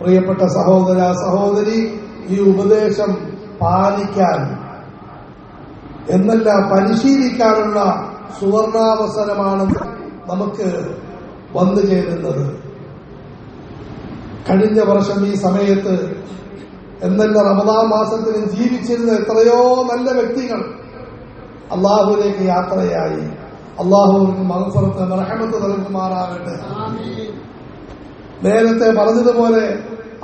പ്രിയപ്പെട്ട സഹോദര സഹോദരി, ഈ ഉപദേശം പാലിക്കാൻ എന്നല്ല പരിശീലിക്കാനുള്ള സുവർണാവസരമാണ് നമുക്ക് വന്നു ചേരുന്നത്. കഴിഞ്ഞ വർഷം ഈ സമയത്ത് എന്നല്ല റമദാൻ മാസത്തിന് ജീവിച്ചിരുന്ന എത്രയോ നല്ല വ്യക്തികൾ അള്ളാഹുവിലേക്ക് യാത്രയായി. അള്ളാഹുവിന് മഗ്ഫിറത്ത് റഹ്മത്ത് നൽകുമാറാകട്ടെ. നേരത്തെ പറഞ്ഞതുപോലെ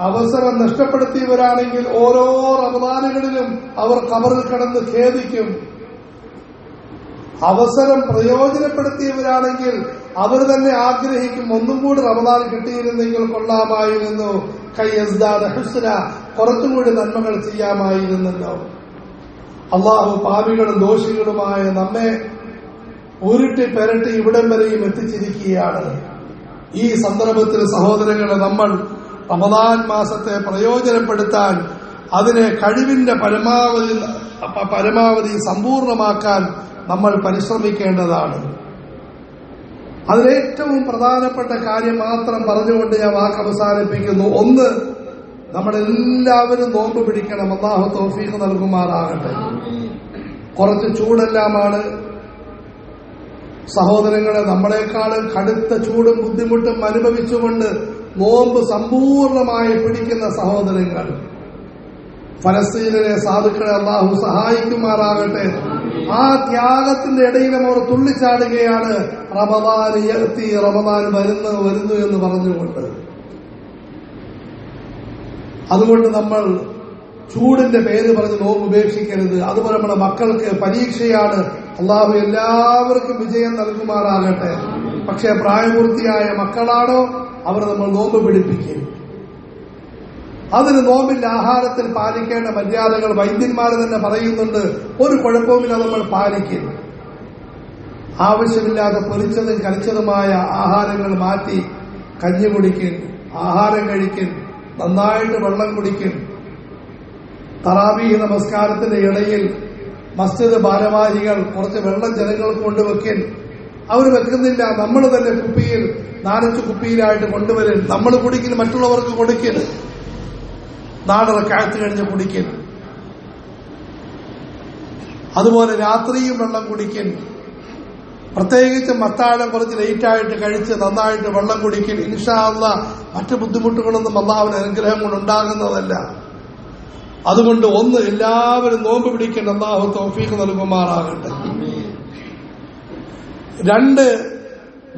അവസരം നഷ്ടപ്പെടുത്തിയവരാണെങ്കിൽ ഓരോ റമദാനുകളിലും അവർ ഖബറിൽ കിടന്ന് ഖേദിക്കും. അവസരം പ്രയോജനപ്പെടുത്തിയവരാണെങ്കിൽ അവർ തന്നെ ആഗ്രഹിക്കും, ഒന്നും കൂടി റമദാൻ കിട്ടിയിരുന്നെങ്കിൽ കൊള്ളാമായിരുന്നു, കയ്യസ്ദാദ ഹുസ്ന, കുറച്ചും കൂടി നന്മകൾ ചെയ്യാമായിരുന്നല്ലോ. അള്ളാഹു പാപികളും ദോഷികളുമായ നമ്മെ ഉരുട്ടി പെരട്ടി ഇവിടം വരെയും എത്തിച്ചിരിക്കുകയാണ്. ഈ സന്ദർഭത്തിൽ സഹോദരങ്ങളെ, നമ്മൾ റമദാൻ മാസത്തെ പ്രയോജനപ്പെടുത്താൻ, അതിനെ കഴിവിന്റെ പരമാവധി സമ്പൂർണമാക്കാൻ നമ്മൾ പരിശ്രമിക്കേണ്ടതാണ്. അതിലേറ്റവും പ്രധാനപ്പെട്ട കാര്യം മാത്രം പറഞ്ഞുകൊണ്ട് ഞാൻ വാക്ക് അവസാനിപ്പിക്കുന്നു. ഒന്ന്, നമ്മളെല്ലാവരും നോമ്പ് പിടിക്കണം. അല്ലാഹു തൗഫീഖ് നൽകുമാറാകട്ടെ. കുറച്ച് ചൂടെല്ലാമാണ് സഹോദരങ്ങളെ, നമ്മളെക്കാളും കടുത്ത ചൂടും ബുദ്ധിമുട്ടും അനുഭവിച്ചുകൊണ്ട് നോമ്പ് സമ്പൂർണമായി പിടിക്കുന്ന സഹോദരങ്ങൾ, ഫലസ്തീനിലെ സാധുക്കളെ അല്ലാഹു സഹായിക്കുമാറാകട്ടെ. ആ ത്യാഗത്തിന്റെ ഇടയിലും അവർ തുള്ളിച്ചാടുകയാണ്, റമദാൻ യഅതി, റമദാൻ വരുന്നു എന്ന് പറഞ്ഞുകൊണ്ട്. അതുകൊണ്ട് നമ്മൾ ചൂടിന്റെ പേര് പറഞ്ഞ് നോമ്പ് ഉപേക്ഷിക്കരുത്. അതുപോലെ നമ്മുടെ മക്കൾക്ക് പരീക്ഷയാണ്. അള്ളാഹു എല്ലാവർക്കും വിജയം നൽകുമാറാകട്ടെ. പക്ഷെ പ്രായപൂർത്തിയായ മക്കളാണോ അവർ നമ്മൾ നോമ്പ് പിടിപ്പിക്കും. അതിന് നോമ്പിന്റെ ആഹാരത്തിൽ പാലിക്കേണ്ട മര്യാദകൾ വൈദ്യന്മാർ തന്നെ പറയുന്നുണ്ട്. ഒരു കുഴപ്പവുമില്ല, നമ്മൾ പാലിക്കും. ആവശ്യമില്ലാതെ പൊരിച്ചതും കലിച്ചതുമായ ആഹാരങ്ങൾ മാറ്റി കഞ്ഞി കുടിക്കും, ആഹാരം കഴിക്കും, നന്നായിട്ട് വെള്ളം കുടിക്കും. തറാവീഹ് നമസ്കാരത്തിന്റെ ഇടയിൽ മസ്ജിദ് ഭാരവാഹികൾ കുറച്ച് വെള്ളം ജനങ്ങൾക്ക് കൊണ്ടുവെക്കും. അവർ വെക്കുന്നില്ല, നമ്മൾ തന്നെ കുപ്പിയിൽ 4-5 കുപ്പിയിലായിട്ട് കൊണ്ടുവരും. നമ്മൾ കുടിക്കും, മറ്റുള്ളവർക്ക് കൊടുക്കും. 4 റക്അത്ത് കഴിഞ്ഞ് കുടിക്കും. അതുപോലെ രാത്രിയും വെള്ളം കുടിക്കും. പ്രത്യേകിച്ച് മത്താഴം കുറച്ച് ലേറ്റായിട്ട് കഴിച്ച് നന്നായിട്ട് വെള്ളം കുടിക്കും. ഇൻഷാ അല്ലാഹ് മറ്റു ബുദ്ധിമുട്ടുകളൊന്നും അല്ലാഹുവിന്റെ അനുഗ്രഹം കൊണ്ടുണ്ടാകുന്നതല്ല. അതുകൊണ്ട് ഒന്ന്, എല്ലാവരും നോമ്പ് പിടിക്കേണ്ട. അല്ലാഹു തൗഫീഖ് നൽകുമാറാകട്ടെ. 2,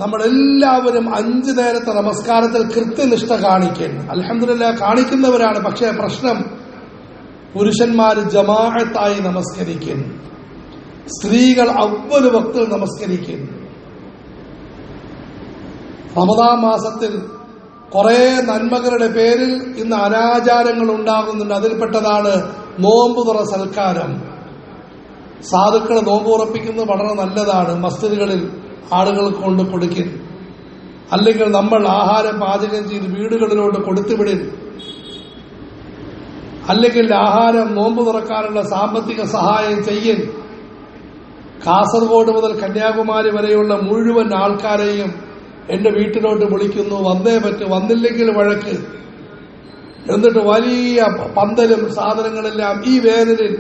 നമ്മളെല്ലാവരും 5 നേരത്തെ നമസ്കാരത്തിൽ കൃത്യനിഷ്ഠ കാണിക്കും. അൽഹംദുലില്ലാഹ് കാണിക്കുന്നവരാണ്. പക്ഷേ പ്രശ്നം, പുരുഷന്മാര് ജമാഅത്തായി നമസ്കരിക്കും, സ്ത്രീകൾ അവ്വൽ വക്തിൽ നമസ്കരിക്കും. റമദാൻ മാസത്തിൽ കുറെ നന്മകളുടെ പേരിൽ ഇന്ന് അനാചാരങ്ങൾ ഉണ്ടാകുന്നുണ്ട്. അതിൽപ്പെട്ടതാണ് നോമ്പ് തുറ സൽക്കാരം. സാധുക്കൾ നോമ്പ് ഉറപ്പിക്കുന്നത് വളരെ നല്ലതാണ്. മസ്ജിദുകളിൽ ആളുകൾക്ക് കൊണ്ട് കൊടുക്കും. അല്ലെങ്കിൽ നമ്മൾ ആഹാരം പാചകം ചെയ്ത് വീടുകളിലോട്ട് കൊടുത്തുവിടും. അല്ലെങ്കിൽ ആഹാരം നോമ്പ് തുറക്കാനുള്ള സാമ്പത്തിക സഹായം ചെയ്യും. കാസർഗോഡ് മുതൽ കന്യാകുമാരി വരെയുള്ള മുഴുവൻ ആൾക്കാരെയും എന്റെ വീട്ടിലോട്ട് വിളിക്കുന്നു. വന്നേ പറ്റൂ, വന്നില്ലെങ്കിൽ വഴക്ക്. എന്നിട്ട് വലിയ പന്തലും സാധനങ്ങളെല്ലാം ഈ വേനലിൽ.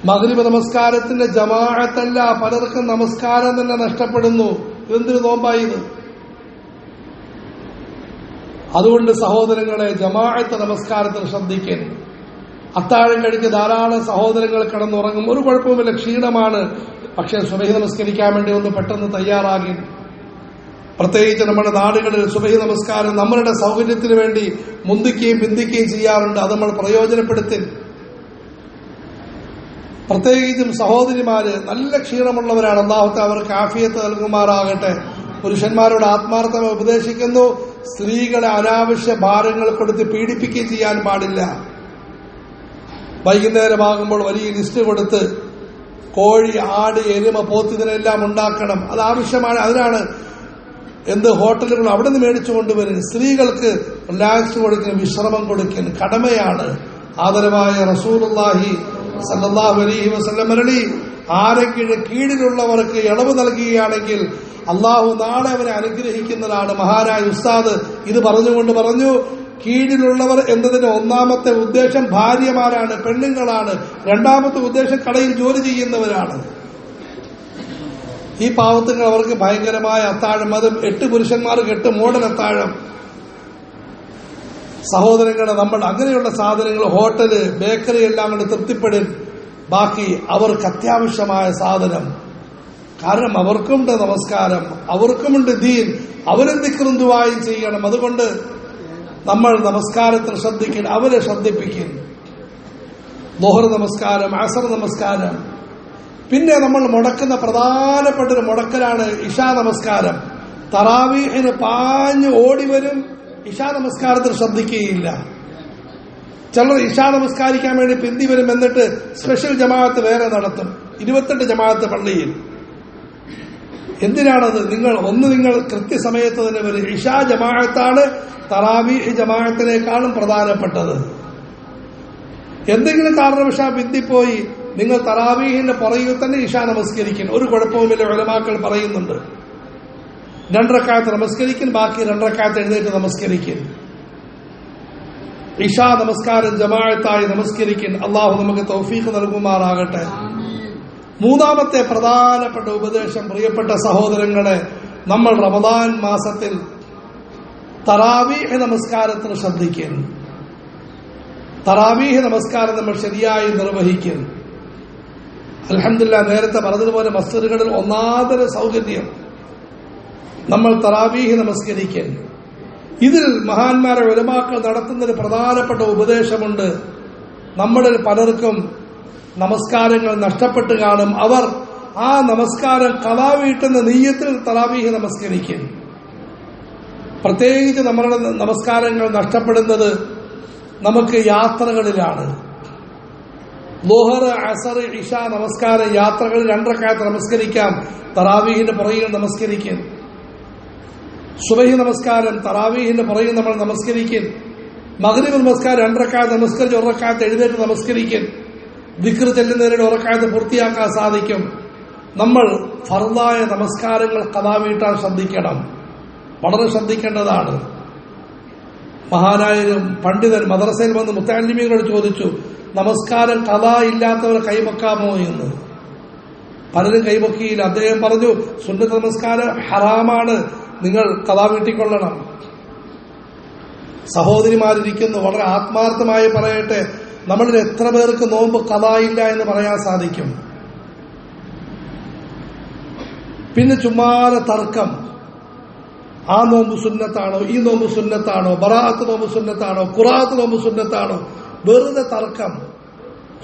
മഗ്രിബ് നമസ്കാരത്തിന്റെ ജമാഅത്തല്ല, പലർക്കും നമസ്കാരം തന്നെ നഷ്ടപ്പെടുന്നു. ഇതെന്തൊരു നോമ്പായത്? അതുകൊണ്ട് സഹോദരങ്ങളെ, ജമാഅത്ത് നമസ്കാരത്തിൽ ശ്രദ്ധിക്കാൻ. അത്താഴം കഴിച്ച് ധാരാളം സഹോദരങ്ങൾ കിടന്നുറങ്ങും. ഒരു കുഴപ്പവുമില്ല, ക്ഷീണമാണ്. പക്ഷെ സുബഹി നമസ്കരിക്കാൻ വേണ്ടി ഒന്ന് പെട്ടെന്ന് തയ്യാറാകി. പ്രത്യേകിച്ച് നമ്മുടെ നാടുകളിൽ സുബഹി നമസ്കാരം നമ്മളുടെ സൗകര്യത്തിന് വേണ്ടി മുന്തിക്കുകയും പിന്തിക്കുകയും ചെയ്യാറുണ്ട്. അത് നമ്മൾ പ്രയോജനപ്പെടുത്തി. പ്രത്യേകിച്ചും സഹോദരിമാര് നല്ല ക്ഷീണമുള്ളവരാണ്. അല്ലാഹു അവർക്ക് ആഫിയത്ത് നൽകുമാറാകട്ടെ. പുരുഷന്മാരോട് ആത്മാർത്ഥമായി ഉപദേശിക്കുന്നു, സ്ത്രീകളെ അനാവശ്യ ഭാരങ്ങൾ കൊടുത്ത് പീഡിപ്പിക്കുകയും ചെയ്യാൻ പാടില്ല. വൈകുന്നേരമാകുമ്പോൾ വലിയ ലിസ്റ്റ് കൊടുത്ത് കോഴി, ആട്, എരുമ, പോത്ത് ഇതിനെല്ലാം ഉണ്ടാക്കണം. അത് ആവശ്യമാണ്. അതിനാണ് ഹോട്ടലുകൾ അവിടെ നിന്ന് മേടിച്ചു കൊണ്ടുവരും. സ്ത്രീകൾക്ക് റിലാക്സ് കൊടുക്കണം, വിശ്രമം കൊടുക്കണം, കടമയാണ്. ആദരവായ റസൂലുള്ളാഹി സല്ലല്ലാഹു അലൈഹി വസല്ലം അരുളി, ആരെങ്കിലും കീഴിലുള്ളവർക്ക് ഇളവ് നൽകുകയാണെങ്കിൽ അള്ളാഹു നാളെ അവനെ അനുഗ്രഹിക്കുന്നതാണ്. മഹാനായ ഉസ്താദ് ഇത് പറഞ്ഞുകൊണ്ട് പറഞ്ഞു, കീഴിലുള്ളവർ എന്നതിന്റെ ഒന്നാമത്തെ ഉദ്ദേശം ഭാര്യമാരാണ്, പെണ്ണുങ്ങളാണ്. രണ്ടാമത്തെ ഉദ്ദേശം കടയിൽ ജോലി ചെയ്യുന്നവരാണ്. ഈ പാവത്തുകൾ അവർക്ക് ഭയങ്കരമായ അത്താഴം, അതും 8 പുരുഷന്മാർക്ക് 8 മോഡൽ അത്താഴം. സഹോദരങ്ങളെ, നമ്മൾ അങ്ങനെയുള്ള സാധനങ്ങൾ, ഹോട്ടല്, ബേക്കറി എല്ലാം കൊണ്ട് തൃപ്തിപ്പെടും. ബാക്കി അവർക്ക് അത്യാവശ്യമായ സാധനം. കാരണം അവർക്കുമുണ്ട് നമസ്കാരം, അവർക്കുമുണ്ട് ദീൻ, അവരും ദിക്റും ദുആയും ചെയ്യണം. അതുകൊണ്ട് നമ്മൾ നമസ്കാരത്തിൽ ശ്രദ്ധിക്കണം, അവരെ ശ്രദ്ധിപ്പിക്കും. ളുഹർ നമസ്കാരം, അസർ നമസ്കാരം. പിന്നെ നമ്മൾ മുടക്കുന്ന പ്രധാനപ്പെട്ട ഒരു മുടക്കലാണ് ഇശാ നമസ്കാരം. തറാവീഹിന് പാഞ്ഞ് ഓടി വരും, ഇശാ നമസ്കാരത്തിൽ ശ്രദ്ധിക്കുകയില്ല. ചിലർ ഇശാ നമസ്കാരിക്കാൻ വേണ്ടി പിന്തി വരും, എന്നിട്ട് സ്പെഷ്യൽ ജമാഅത്ത് വേറെ നടത്തും, 28 ജമാഅത്ത് പള്ളിയിൽ. എന്തിനാണത്? നിങ്ങൾ കൃത്യസമയത്ത് തന്നെ വരും. ഇശാ ജമാഅത്താണ് തറാവീഹ് ജമാഅത്തിനേക്കാളും പ്രധാനപ്പെട്ടത്. എന്തെങ്കിലും കാരണവശാൽ പിന്തിപ്പോയി നിങ്ങൾ തറാവീഹിന്റെ പുറകിൽ തന്നെ ഇശാ നമസ്കരിക്കും, ഒരു കുഴപ്പവുമില്ല. ഉലമാക്കൾ പറയുന്നുണ്ട് 2 റക്അത്ത് നമസ്കരിക്കും, ബാക്കി 2 റക്അത്ത് എഴുന്നേറ്റ് നമസ്കരിക്കും. ഇശാ നമസ്കാരം ജമാഅത്തായി നമസ്കരിക്കും. അള്ളാഹു നമുക്ക് തൗഫീഖ് നൽകുമാറാകട്ടെ. മൂന്നാമത്തെ പ്രധാനപ്പെട്ട ഉപദേശം, പ്രിയപ്പെട്ട സഹോദരങ്ങളെ, നമ്മൾ റമദാൻ മാസത്തിൽ തറാവീഹ് നമസ്കാരത്തിന് ശ്രദ്ധിക്കും. തറാവീഹ് നമസ്കാരം നമ്മൾ ശരിയായി നിർവഹിക്കും. അൽഹംദുലില്ലാഹ്, നേരത്തെ പറഞ്ഞതുപോലെ മസ്ജിദുകളിൽ ഒന്നാന്തര സൗകര്യം. നമ്മൾ തറാവീഹ് നമസ്കരിക്കും. ഇതിൽ മഹാന്മാരെ ഉലമാക്കൾ നടത്തുന്നൊരു പ്രധാനപ്പെട്ട ഉപദേശമുണ്ട്. നമ്മളിൽ പലർക്കും നമസ്കാരങ്ങൾ നഷ്ടപ്പെട്ട് കാണും. അവർ ആ നമസ്കാരം ഖളാ വീട്ടുന്ന നിയ്യത്തിൽ തറാവീഹ് നമസ്കരിക്കും. പ്രത്യേകിച്ച് നമ്മളുടെ നമസ്കാരങ്ങൾ നഷ്ടപ്പെടുന്നത് നമുക്ക് യാത്രകളിലാണ്. ളുഹർ, അസർ, ഇശ നമസ്കാരം യാത്രകളിൽ 2 റക്അത്ത് നമസ്കരിക്കാം, തറാവീഹിന്റെ പുറകിൽ നമസ്കരിക്കും. സുബഹി നമസ്കാരം തറാവീഹിന്റെ പുറകിൽ നമ്മൾ നമസ്കരിക്കും. മഗ്രിബ് നമസ്കാരം 2 റക്അത്ത് നമസ്കരിച്ച് 1 റക്അത്ത് എഴുന്നേറ്റ് നമസ്കരിക്കും. ദിക്ർ ചെല്ലുന്നതിനിടെ 1 റക്അത്ത് പൂർത്തിയാക്കാൻ സാധിക്കും. നമ്മൾ ഫർദായ നമസ്കാരങ്ങൾ ഖളാ വീട്ടാൻ ശ്രദ്ധിക്കണം, വളരെ ശ്രദ്ധിക്കേണ്ടതാണ്. മഹാനായ പണ്ഡിതൻ മദ്രസയിൽ വന്ന് മുത്തഅല്ലിമീങ്ങളോട് ചോദിച്ചു, നമസ്കാരം ഖളാ ഇല്ലാത്തവർ കൈവെക്കാമോ എന്ന്. പലരും കൈവെക്കിയില്ല. അദ്ദേഹം പറഞ്ഞു, സുന്നത്ത് നമസ്കാരം ഹറാമാണ്, നിങ്ങൾ ഖളാ വീട്ടിക്കൊള്ളണം. സഹോദരിമാരിയ്ക്കുന്നു, വളരെ ആത്മാർത്ഥമായി പറയട്ടെ, നമ്മളിൽ എത്ര പേർക്ക് നോമ്പ് ഖളാ ഇല്ല എന്ന് പറയാൻ സാധിക്കും? പിന്നെ ചുമ്മാതെ തർക്കം, ആ നോമ്പ് സുന്നത്താണോ, ഈ നോമ്പ് സുന്നത്താണോ, ബറാഅത്ത് നോമ്പ് സുന്നത്താണോ, ഖുറാഅത്ത് നോമ്പ് സുന്നത്താണോ, വെറുതെ തർക്കം.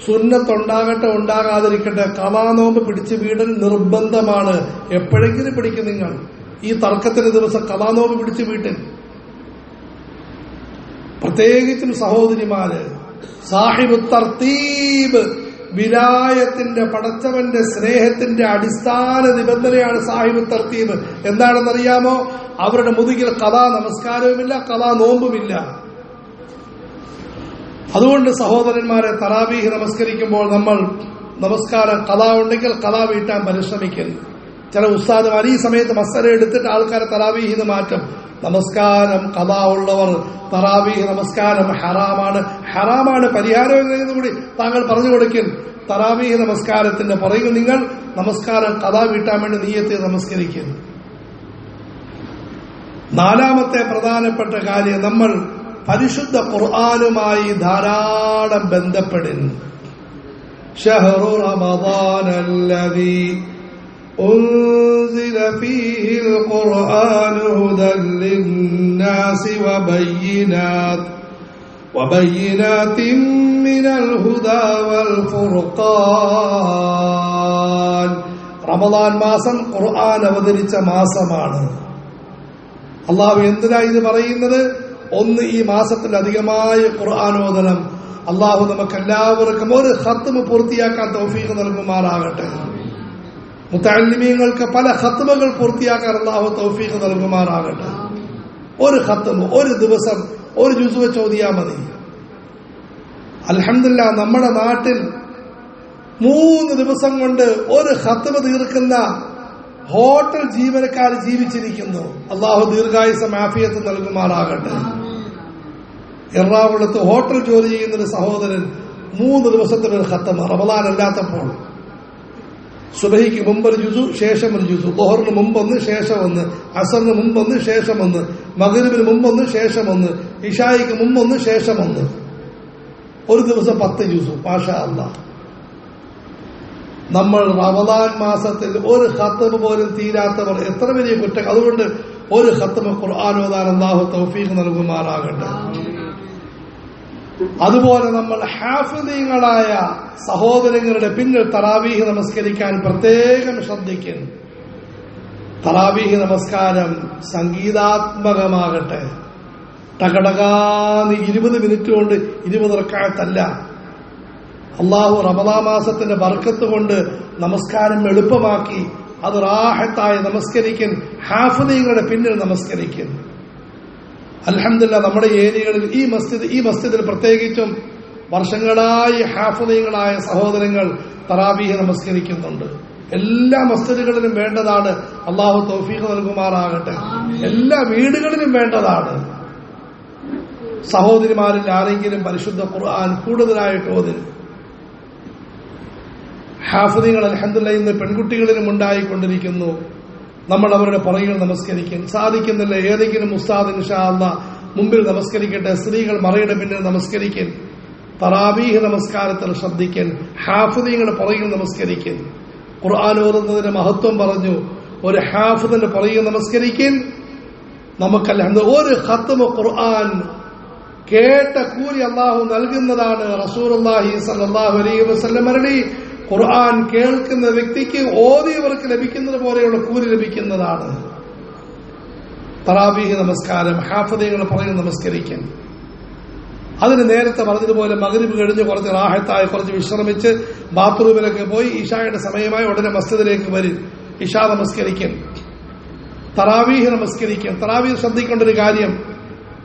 സുന്നത്തുണ്ടാകട്ടെ ഉണ്ടാകാതിരിക്കട്ടെ, ഖളാ നോമ്പ് പിടിച്ച് വീടൽ നിർബന്ധമാണ്. എപ്പോഴെങ്കിലും പിടിക്കും നിങ്ങൾ. ഈ തർക്കത്തിന് ദിവസം ഖളാ നോമ്പ് പിടിച്ച് വീട്ടിൽ. പ്രത്യേകിച്ചും സഹോദരിമാര്, സാഹിബു തർത്തീബ്, വിലായത്തിന്റെ, പടച്ചവന്റെ സ്നേഹത്തിന്റെ അടിസ്ഥാന നിബന്ധനയാണ് സാഹിബു തർത്തീബ്. എന്താണെന്നറിയാമോ? അവരുടെ മുതുകിൽ ഖളാ നമസ്കാരവുമില്ല, ഖളാ നോമ്പുമില്ല. അതുകൊണ്ട് സഹോദരന്മാരെ, തറാവീഹ് നമസ്കരിക്കുമ്പോൾ നമ്മൾ നമസ്കാരം ഖളാ ഉണ്ടെങ്കിൽ ഖളാ വീട്ടാൻ പരിശ്രമിക്കുന്നു. ചില ഉസ്താദുമാർ ഈ സമയത്ത് മസ്അല എടുത്തിട്ട് ആൾക്കാരെ തറാവീഹിന് മാറ്റും. നമസ്കാരം ഖളാ ഉള്ളവർ തറാവീഹ് നമസ്കാരം ഹറാമാണ്, പരിഹാരം എങ്ങനെയെന്ന് കൂടി താങ്കൾ പറഞ്ഞു കൊടുക്കും. തറാവീഹ് നമസ്കാരത്തിന്റെ പുറകിൽ നിങ്ങൾ നമസ്കാരം ഖളാ വീട്ടാൻ വേണ്ടി നിയ്യത്ത് നമസ്കരിക്കുന്നു. നാലാമത്തെ പ്രധാനപ്പെട്ട കാര്യം, നമ്മൾ പരിശുദ്ധ ഖുർആനുമായി ധാരാളം ബന്ധപ്പെടുന്നു. ശഹ്റു റമദാനല്ലദീ ഉൻസില ഫീഹിൽ ഖുർആനു ഹുദൻ ലിന്നാസി വബയ്യിനാതിൻ മിനൽ ഹുദാ വൽ ഫുർഖാൻ. റമദാൻ മാസം ഖുർആൻ അവതരിച്ച മാസമാണ്. അള്ളാഹു എന്തിനാ ഇത് പറയുന്നത്? ഒന്ന്, ഈ മാസത്തിൽ അധികമായ ഖുർആനോദനം. അള്ളാഹു നമുക്കെല്ലാവർക്കും ഒരു ഖത്മ് പൂർത്തിയാക്കാൻ തൗഫീഖ് നൽകുമാറാകട്ടെ. മുത്തഅല്ലിമീങ്ങൾക്ക് പല ഖത്മുകൾ പൂർത്തിയാക്കാൻ അള്ളാഹു തൗഫീഖ് നൽകുമാറാകട്ടെ. ഒരു ഖത്മ്, ഒരു ദിവസം ഒരു ജുസ് വെച്ച് ഓതിയാ മതി. അൽഹംദുലില്ലാഹ്, നമ്മുടെ നാട്ടിൽ 3 ദിവസം കൊണ്ട് ഒരു ഖത്മ തീർക്കുന്ന ഹോട്ടൽ ജീവനക്കാർ ജീവിച്ചിരിക്കുന്നു. അള്ളാഹു ദീർഘായുസ്സും ആഫിയത്തും നൽകുമാറാകട്ടെ. എറണാകുളത്ത് ഹോട്ടൽ ജോലി ചെയ്യുന്ന ഒരു സഹോദരൻ 3 ദിവസത്തിനൊരു ഖത്മ, റമദാൻ അല്ലാത്തപ്പോൾ. സുബഹിക്ക് മുമ്പൊരു ജുസു, ശേഷം ഒരു ജുസു, ദുഹറിന് മുമ്പൊന്ന്, ശേഷം ഒന്ന്, അസറിന് മുമ്പൊന്ന്, ശേഷം ഒന്ന്, മഗ്രിബിന് മുമ്പൊന്ന്, ശേഷം ഒന്ന്, ഇശായിക്ക് മുമ്പൊന്ന്, ശേഷം ഒന്ന്. ഒരു ദിവസം 10 ജുസു. മാഷാ അല്ലാഹ്. നമ്മൾ റമദാൻ മാസത്തിൽ ഒരു ഖത്മ പോലും തീരാത്തവർ എത്ര വലിയ കുറ്റം. അതുകൊണ്ട് ഒരു ഖത്മ ഖുർആൻ ഓതാൻ അല്ലാഹു തൗഫീഖ് നൽകുമാറാകട്ടെ. അതുപോലെ നമ്മൾ ഹാഫിദീങ്ങളായ സഹോദരങ്ങളുടെ പിന്നിൽ തറാവീഹ് നമസ്കരിക്കാൻ പ്രത്യേകം ശ്രദ്ധിക്കുന്നു. തറാവീഹ് നമസ്കാരം സംഗീതാത്മകമാകട്ടെ. ടകടകാന്ന് 20 മിനിറ്റ് കൊണ്ട് 20 റക്അത്തല്ല. അള്ളാഹു റമദാൻ മാസത്തിന്റെ ബർക്കത്ത് കൊണ്ട് നമസ്കാരം എളുപ്പമാക്കി അത് റാഹത്തായി നമസ്കരിക്കൻ. ഹാഫിദീങ്ങളുടെ പിന്നിൽ നമസ്കരിക്കും. അൽഹംദുലില്ലാഹ് നമ്മുടെ ഏരിയകളിൽ ഈ മസ്ജിദിൽ പ്രത്യേകിച്ചും വർഷങ്ങളായി ഹാഫിദീങ്ങളായ സഹോദരങ്ങൾ തറാവീഹ് നമസ്കരിക്കുന്നുണ്ട്. എല്ലാ മസ്ജിദുകളിലും വേണ്ടതാണ്. അള്ളാഹു തൗഫീഖ് നൽകുമാറാകട്ടെ. എല്ലാ വീടുകളിലും വേണ്ടതാണ്. സഹോദരിമാരിൽ ആരെങ്കിലും പരിശുദ്ധ ഖുർആൻ കൂടുതലായിട്ട് ഓതി. ഹാഫിദീങ്ങൾ അൽഹംദുലില്ലാഹ് ഇന്ന് പെൺകുട്ടികളിലും ഉണ്ടായിക്കൊണ്ടിരിക്കുന്നു. നമ്മൾ അവരുടെ പുറകിൽ നമസ്കരിക്കും. സാധിക്കുന്നില്ല, ഏതെങ്കിലും ഉസ്താദ് ഇൻഷാ അല്ലാഹ് മുമ്പിൽ നമസ്കരിക്കട്ടെ. സ്ത്രീകൾ മറയുടെ പിന്നിൽ നമസ്കരിക്കും. തറാവീഹ് നമസ്കാരത്തിൽ ശ്രദ്ധിക്കൻ. ഹാഫിദീങ്ങളുടെ പുറകിൽ നമസ്കരിക്കും. ഖുർആൻ ഓതുന്നതിന്റെ മഹത്വം പറഞ്ഞു. ഒരു ഹാഫിദിന്റെ പുറകിൽ നമസ്കരിക്കും. നമുക്ക് അൽഹംദുലില്ലാഹ് ഒരു ഖത്മ ഖുർആൻ കേട്ട കൂലി അല്ലാഹു നൽകുന്നതാണ്. റസൂലുള്ളാഹി സ്വല്ലല്ലാഹു അലൈഹി വസല്ലം അരുളി, ഖുർആൻ കേൾക്കുന്ന വ്യക്തിക്ക് ഓതിയവർക്ക് ലഭിക്കുന്നത് പോലെയുള്ള കൂലി ലഭിക്കുന്നതാണ്. തറാവീഹ് നമസ്കാരം ഹാഫിദീങ്ങൾ പുറകിൽ നമസ്കരിക്കും. അതിന് നേരത്തെ പറഞ്ഞതുപോലെ മഗ്രിബ് കഴിഞ്ഞ് കുറച്ച് റാഹത്തായി കുറച്ച് വിശ്രമിച്ച് ബാത്റൂമിലൊക്കെ പോയി ഇശായുടെ സമയമായി ഉടനെ മസ്ജിദിലേക്ക് വരും. ഇശാ നമസ്കരിക്കും. തറാവീഹ് നമസ്കരിക്കും. തറാവീഹ് ശ്രദ്ധിക്കേണ്ട ഒരു കാര്യം,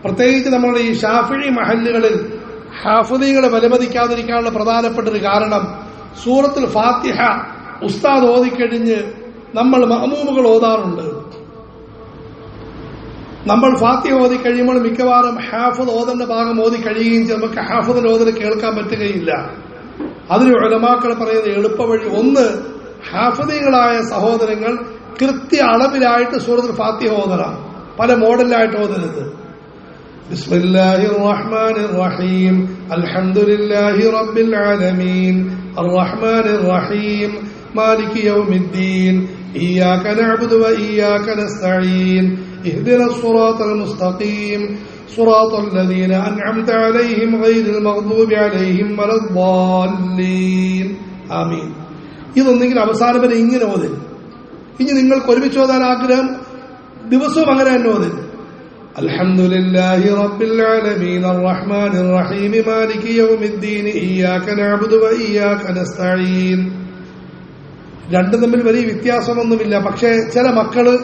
പ്രത്യേകിച്ച് നമ്മളുടെ ഈ ഷാഫിഈ മഹല്ലുകളിൽ ഹാഫിദീങ്ങളെ വിലമതിക്കാതിരിക്കാനുള്ള പ്രധാനപ്പെട്ട ഒരു കാരണം, സൂറത്തുൽ ഫാത്തിഹ ഉസ്താദ് ഓതിക്കഴിഞ്ഞ് നമ്മൾ മഅ്മൂമുകൾ ഓതാറുണ്ട്. നമ്മൾ ഫാത്തിഹ ഓതി കഴിയുമ്പോൾ മിക്കവാറും ഹാഫിദ് ഓതേണ്ട ഭാഗം ഓതി കഴിയുകയും ചെയ്യും. നമുക്ക് ഹാഫിദിന്റെ ഓതൽ കേൾക്കാൻ പറ്റുകയില്ല. അതിന് ഉലമാക്കൾ പറയുന്ന എളുപ്പവഴി, ഒന്ന്, ഹാഫിദീങ്ങളായ സഹോദരങ്ങൾ കൃത്യ അളവിലായിട്ട് സൂറത്തുൽ ഫാത്തിഹ ഓതണം. പല മോഡലായിട്ട് ഓതരുത്. ബിസ്മില്ലാഹിർ റഹ്മാനിർ റഹീം അൽഹംദുലില്ലാഹി റബ്ബിൽ ആലമീൻ അർറഹ്മാനിർ റഹീം മാലികി യൗമിദ്ദീൻ ഇയ്യാക നഅ്ബുദു വ ഇയ്യാക നസ്തഈൻ ഇഹ്ദിനസ് സിറാത്തൽ മുസ്തഖീം സിറാത്തൽ ലദീന അൻഅംത അലൈഹിം ഗൈറിൽ മഗ്ദൂബി അലൈഹിം വലദ്ദാല്ലീൻ. ആമീൻ. ഇതൊന്നെങ്കിൽ അവസാനം വരെ ഇങ്ങനെ ഓതി. ഇനി നിങ്ങൾക്ക് ഒരുമിച്ച് ഓതാൻ ആഗ്രഹം ദിവസവും അങ്ങനെ തന്നെ ഓതി. അൽഹംദുലില്ലാഹി റബ്ബിൽ ആലമീൻ അർറഹ്മാനിർ റഹീം മാലികി യൗമിദ്ദീൻ ഇയ്യാക നഅ്ബുദു വ ഇയ്യാക നസ്തഈൻ. രണ്ടും തമ്മിൽ വലിയ വ്യത്യാസമൊന്നുമില്ല. പക്ഷേ ചില മക്കള്